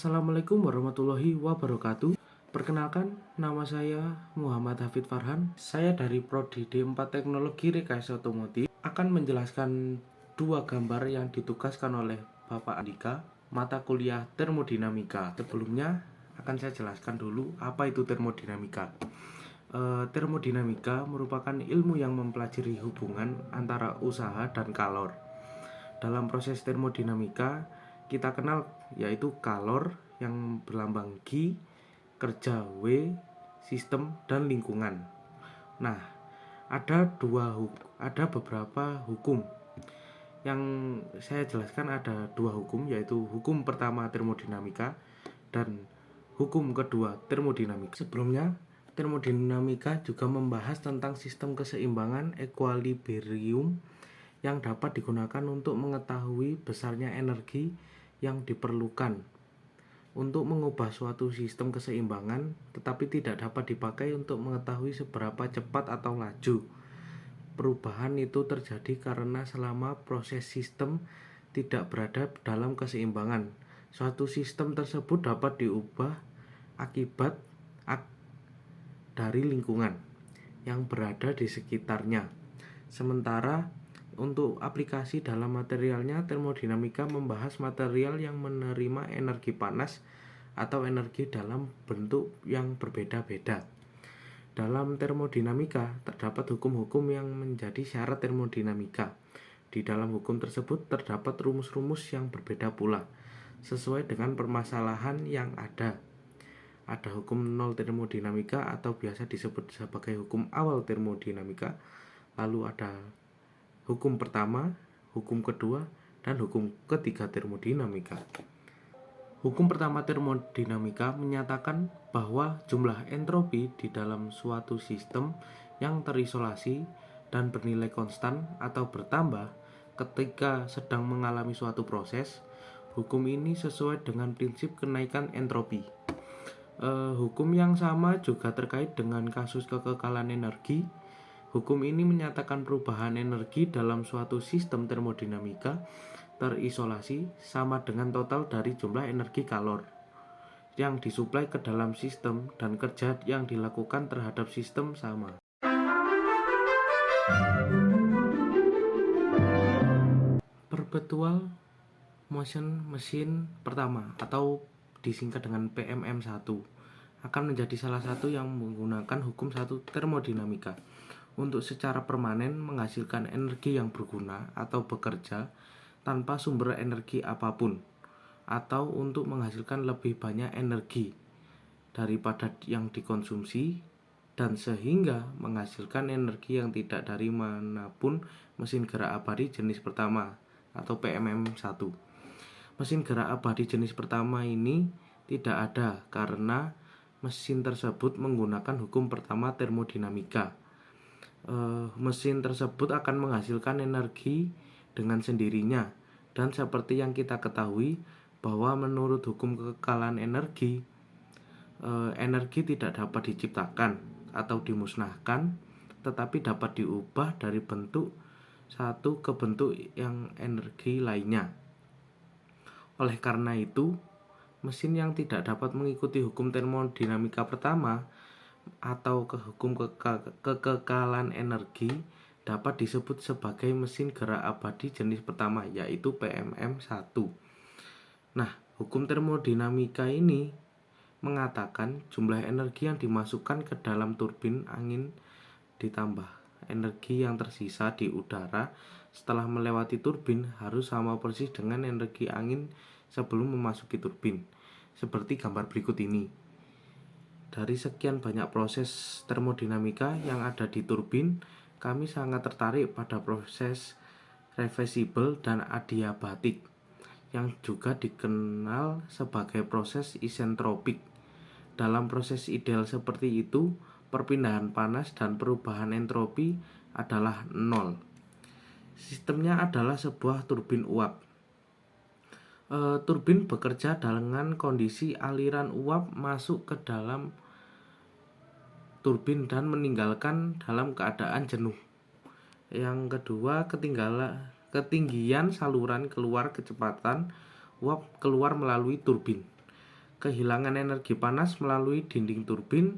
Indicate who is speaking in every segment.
Speaker 1: Assalamualaikum warahmatullahi wabarakatuh. Perkenalkan, nama saya Muhammad Hafid Farhan. Saya dari Prodi D4 Teknologi Rekayasa Otomotif akan menjelaskan dua gambar yang ditugaskan oleh Bapak Andika, mata kuliah termodinamika. Sebelumnya akan saya jelaskan dulu apa itu termodinamika. Termodinamika merupakan ilmu yang mempelajari hubungan antara usaha dan kalor. Dalam proses termodinamika, kita kenal yaitu kalor yang berlambang G, kerja W, sistem, dan lingkungan. Nah, ada beberapa hukum yang saya jelaskan. Ada dua hukum, yaitu hukum pertama termodinamika dan hukum kedua termodinamika. Sebelumnya, termodinamika juga membahas tentang sistem keseimbangan equilibrium yang dapat digunakan untuk mengetahui besarnya energi yang diperlukan untuk mengubah suatu sistem keseimbangan, tetapi tidak dapat dipakai untuk mengetahui seberapa cepat atau laju perubahan itu terjadi, karena selama proses sistem tidak berada dalam keseimbangan, suatu sistem tersebut dapat diubah akibat dari lingkungan yang berada di sekitarnya. Sementara untuk aplikasi dalam materialnya, termodinamika membahas material yang menerima energi panas atau energi dalam bentuk yang berbeda-beda. Dalam termodinamika terdapat hukum-hukum yang menjadi syarat termodinamika. Di dalam hukum tersebut terdapat rumus-rumus yang berbeda pula, sesuai dengan permasalahan yang ada. Ada hukum nol termodinamika atau biasa disebut sebagai hukum awal termodinamika. Lalu ada hukum pertama, hukum kedua, dan hukum ketiga termodinamika. Hukum pertama termodinamika menyatakan bahwa jumlah entropi di dalam suatu sistem yang terisolasi dan bernilai konstan atau bertambah ketika sedang mengalami suatu proses. Hukum ini sesuai dengan prinsip kenaikan entropi. Hukum yang sama juga terkait dengan kasus kekekalan energi. Hukum ini menyatakan perubahan energi dalam suatu sistem termodinamika terisolasi sama dengan total dari jumlah energi kalor yang disuplai ke dalam sistem dan kerja yang dilakukan terhadap sistem sama. Perpetual motion mesin pertama atau disingkat dengan PMM1 akan menjadi salah satu yang menggunakan hukum satu termodinamika untuk secara permanen menghasilkan energi yang berguna atau bekerja tanpa sumber energi apapun, atau untuk menghasilkan lebih banyak energi daripada yang dikonsumsi, dan sehingga menghasilkan energi yang tidak dari manapun. Mesin gerak abadi jenis pertama atau PMM1. Mesin gerak abadi jenis pertama ini tidak ada karena mesin tersebut menggunakan hukum pertama termodinamika. Mesin tersebut akan menghasilkan energi dengan sendirinya, dan seperti yang kita ketahui bahwa menurut hukum kekekalan energi, energi tidak dapat diciptakan atau dimusnahkan, tetapi dapat diubah dari bentuk satu ke bentuk yang energi lainnya. Oleh karena itu, mesin yang tidak dapat mengikuti hukum termodinamika pertama atau hukum kekekalan energi dapat disebut sebagai mesin gerak abadi jenis pertama, yaitu PMM1. Nah, hukum termodinamika ini mengatakan jumlah energi yang dimasukkan ke dalam turbin angin ditambah energi yang tersisa di udara setelah melewati turbin harus sama persis dengan energi angin sebelum memasuki turbin, seperti gambar berikut ini. Dari sekian banyak proses termodinamika yang ada di turbin, kami sangat tertarik pada proses reversible dan adiabatik, yang juga dikenal sebagai proses isentropik. Dalam proses ideal seperti itu, perpindahan panas dan perubahan entropi adalah nol. Sistemnya adalah sebuah turbin uap. Turbin bekerja dengan kondisi aliran uap masuk ke dalam turbin dan meninggalkan dalam keadaan jenuh. Yang kedua, ketinggian saluran keluar kecepatan uap keluar melalui turbin. kehilangan energi panas melalui dinding turbin,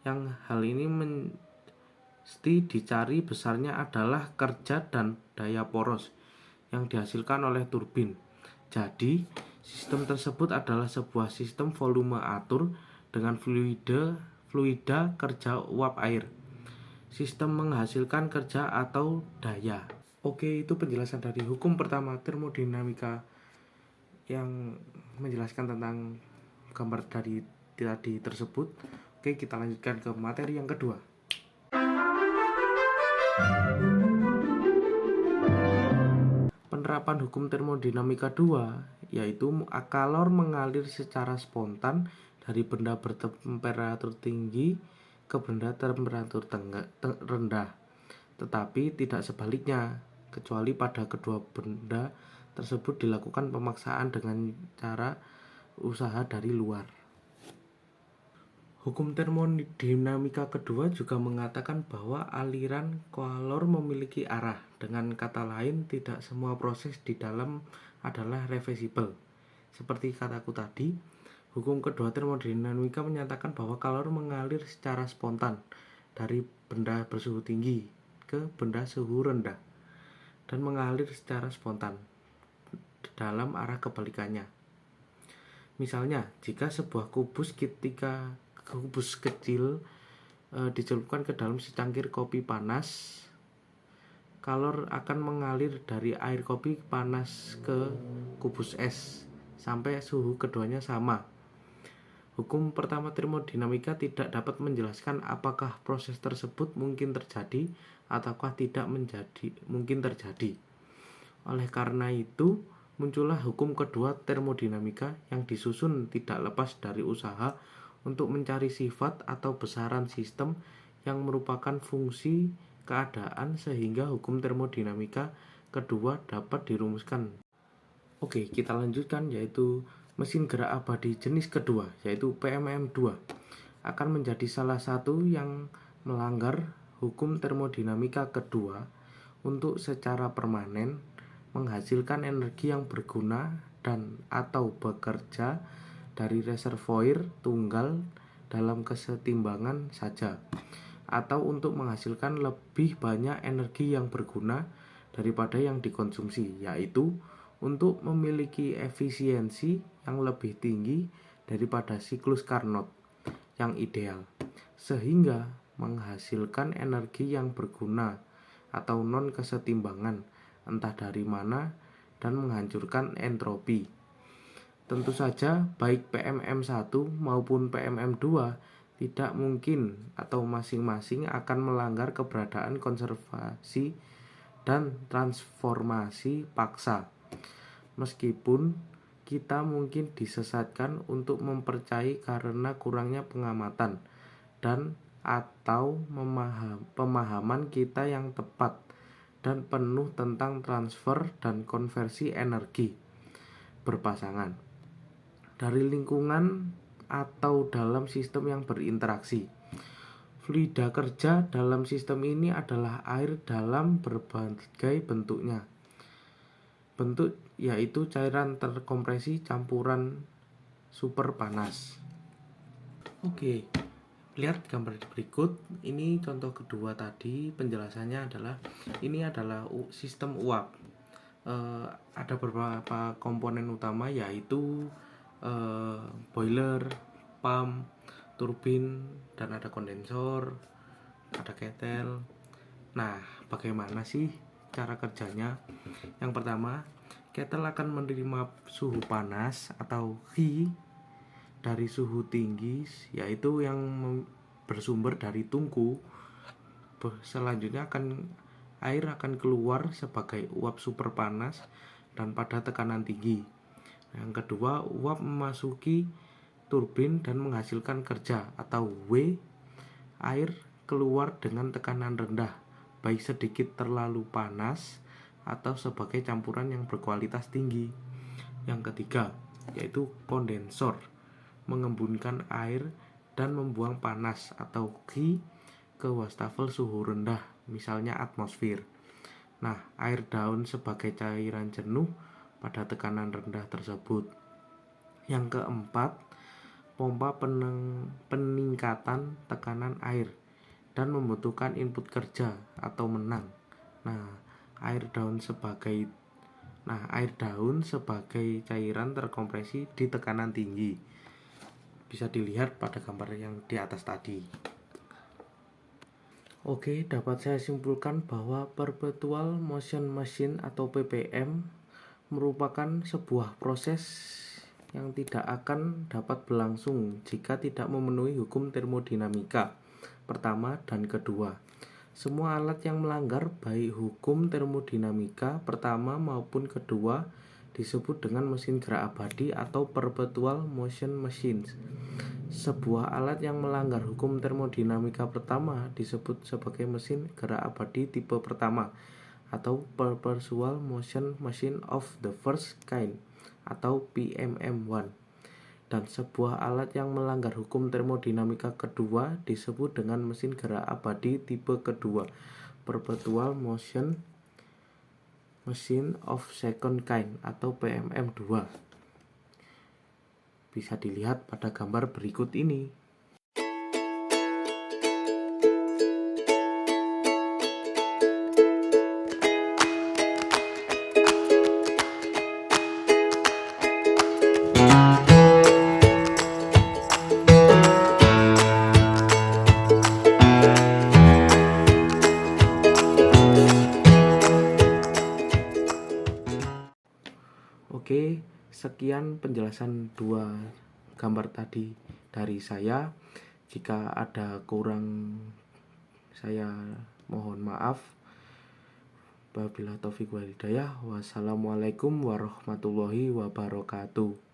Speaker 1: yang hal ini mesti dicari besarnya adalah kerja dan daya poros yang dihasilkan oleh turbin. Jadi, sistem tersebut adalah sebuah sistem volume atur dengan fluida kerja uap air. Sistem menghasilkan kerja atau daya. Oke, itu penjelasan dari hukum pertama termodinamika yang menjelaskan tentang gambar dari tadi tersebut. Oke, kita lanjutkan ke materi yang kedua. Penerapan hukum termodinamika 2, yaitu kalor mengalir secara spontan dari benda bertemperatur tinggi ke benda temperatur rendah, tetapi tidak sebaliknya, kecuali pada kedua benda tersebut dilakukan pemaksaan dengan cara usaha dari luar. Hukum termodinamika kedua juga mengatakan bahwa aliran kalor memiliki arah. Dengan kata lain, tidak semua proses di dalam adalah reversible. Seperti kataku tadi, hukum kedua termodinamika menyatakan bahwa kalor mengalir secara spontan dari benda bersuhu tinggi ke benda suhu rendah dan mengalir secara spontan dalam arah kebalikannya. Misalnya, jika sebuah kubus kecil dicelupkan ke dalam secangkir kopi panas, kalor akan mengalir dari air kopi panas ke kubus es sampai suhu keduanya sama. Hukum pertama termodinamika tidak dapat menjelaskan apakah proses tersebut mungkin terjadi ataukah tidak mungkin terjadi. Oleh karena itu, muncullah hukum kedua termodinamika yang disusun tidak lepas dari usaha untuk mencari sifat atau besaran sistem yang merupakan fungsi keadaan sehingga hukum termodinamika kedua dapat dirumuskan. Oke, kita lanjutkan, yaitu mesin gerak abadi jenis kedua, yaitu PMM2, akan menjadi salah satu yang melanggar hukum termodinamika kedua untuk secara permanen menghasilkan energi yang berguna dan atau bekerja dari reservoir tunggal dalam kesetimbangan saja, atau untuk menghasilkan lebih banyak energi yang berguna daripada yang dikonsumsi, yaitu untuk memiliki efisiensi yang lebih tinggi daripada siklus Carnot yang ideal, sehingga menghasilkan energi yang berguna atau non kesetimbangan entah dari mana dan menghancurkan entropi. Tentu saja baik PMM1 maupun PMM2 tidak mungkin atau masing-masing akan melanggar keberadaan konservasi dan transformasi paksa. Meskipun kita mungkin disesatkan untuk mempercayai karena kurangnya pengamatan dan atau pemahaman kita yang tepat dan penuh tentang transfer dan konversi energi berpasangan dari lingkungan atau dalam sistem yang berinteraksi. Fluida kerja dalam sistem ini adalah air dalam berbagai bentuknya. Bentuk yaitu cairan terkompresi campuran super panas. Oke, lihat gambar berikut. Ini contoh kedua tadi, penjelasannya adalah ini adalah sistem uap. Ada beberapa komponen utama, yaitu boiler, pump, turbin, dan ada kondensor, ada ketel. Nah, bagaimana sih cara kerjanya? Yang pertama, ketel akan menerima suhu panas atau heat dari suhu tinggi, yaitu yang bersumber dari tungku. Selanjutnya air akan keluar sebagai uap super panas dan pada tekanan tinggi. Yang kedua, uap memasuki turbin dan menghasilkan kerja atau W. Air keluar dengan tekanan rendah, baik sedikit terlalu panas atau sebagai campuran yang berkualitas tinggi. Yang ketiga, yaitu kondensor, mengembunkan air dan membuang panas atau Q ke wastafel suhu rendah, misalnya atmosfer. Nah, air daun sebagai cairan jenuh pada tekanan rendah tersebut. Yang keempat, pompa peningkatan tekanan air dan membutuhkan input kerja atau menang. Air daun sebagai cairan terkompresi di tekanan tinggi. Bisa dilihat pada gambar yang di atas tadi. Oke, dapat saya simpulkan bahwa perpetual motion machine atau PPM merupakan sebuah proses yang tidak akan dapat berlangsung jika tidak memenuhi hukum termodinamika pertama dan kedua. Semua alat yang melanggar baik hukum termodinamika pertama maupun kedua disebut dengan mesin gerak abadi atau perpetual motion machines. Sebuah alat yang melanggar hukum termodinamika pertama disebut sebagai mesin gerak abadi tipe pertama atau perpetual motion machine of the first kind atau PMM1. Dan sebuah alat yang melanggar hukum termodinamika kedua disebut dengan mesin gerak abadi tipe kedua, perpetual motion machine of second kind atau PMM2. Bisa dilihat pada gambar berikut ini. Oke, sekian penjelasan dua gambar tadi dari saya. Jika ada kurang, saya mohon maaf. Wabillahi taufiq wal hidayah. Wassalamualaikum warahmatullahi wabarakatuh.